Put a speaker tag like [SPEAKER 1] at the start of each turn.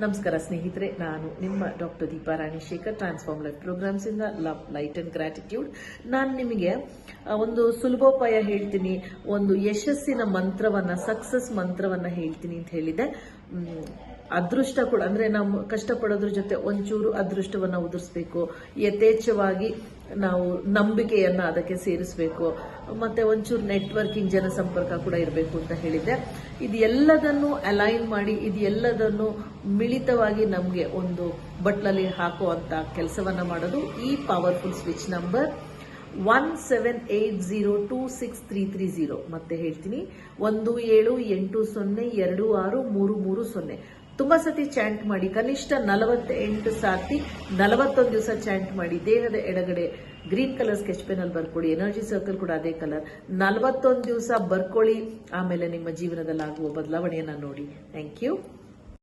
[SPEAKER 1] ನಮಸ್ಕಾರ ಸ್ನೇಹಿತರೆ, ನಾನು ನಿಮ್ಮ ಡಾಕ್ಟರ್ ದೀಪಾ ರಾಣಿ ಶೇಖರ್, ಟ್ರಾನ್ಸ್ಫಾರ್ಮ್ ಲೈಫ್ ಪ್ರೋಗ್ರಾಮ್ಸ್ ಇಂದ ಲವ್, ಲೈಟ್ ಅಂಡ್ ಗ್ರಾಟಿಟ್ಯೂಡ್. ನಾನು ನಿಮಗೆ ಒಂದು ಸುಲಭೋಪಾಯ ಹೇಳ್ತೀನಿ, ಒಂದು ಯಶಸ್ಸಿನ ಮಂತ್ರವನ್ನ, ಸಕ್ಸಸ್ ಮಂತ್ರವನ್ನ ಹೇಳ್ತೀನಿ ಅಂತ ಹೇಳಿದೆ. ಅದೃಷ್ಟ ಕೂಡ ಅಂದ್ರೆ ನಾವು ಕಷ್ಟಪಡೋದ್ರ ಜೊತೆ ಒಂಚೂರು ಅದೃಷ್ಟವನ್ನ ಉದುರಿಸಬೇಕು, ಯಥೇಚ್ಛವಾಗಿ ನಾವು ನಂಬಿಕೆಯನ್ನ ಅದಕ್ಕೆ ಸೇರಿಸಬೇಕು, ಮತ್ತೆ ಒಂಚೂರು ನೆಟ್ವರ್ಕಿಂಗ್, ಜನಸಂಪರ್ಕ ಕೂಡ ಇರಬೇಕು ಅಂತ ಹೇಳಿದ್ದೆ. ಇದು ಎಲ್ಲದನ್ನು ಅಲೈನ್ ಮಾಡಿ, ಇದು ಎಲ್ಲದನ್ನು ಮಿಳಿತವಾಗಿ ನಮಗೆ ಒಂದು ಬಟ್ಲಲ್ಲಿ ಹಾಕುವಂತ ಕೆಲಸವನ್ನ ಮಾಡೋದು ಈ ಪವರ್ಫುಲ್ ಸ್ವಿಚ್ ನಂಬರ್ 1780263330. ಮತ್ತೆ ಹೇಳ್ತೀನಿ, 1780263330. ತುಂಬಾ ಸತಿ ಚಾಂಟ್ ಮಾಡಿ, ಕನಿಷ್ಠ 48 ಸಾತಿ 41 ದಿವಸ ಚಾಂಟ್ ಮಾಡಿ. ದೇಹದ ಎಡಗಡೆ ಗ್ರೀನ್ ಕಲರ್ ಸ್ಕೆಚ್ ಪೆನ್ ಅಲ್ಲಿ ಬರ್ಕೊಳ್ಳಿ, ಎನರ್ಜಿ ಸರ್ಕಲ್ ಕೂಡ ಅದೇ ಕಲರ್. 41 ದಿವಸ ಬರ್ಕೊಳ್ಳಿ, ಆಮೇಲೆ ನಿಮ್ಮ ಜೀವನದಲ್ಲಿ ಆಗುವ ಬದಲಾವಣೆಯನ್ನ ನೋಡಿ. Thank you.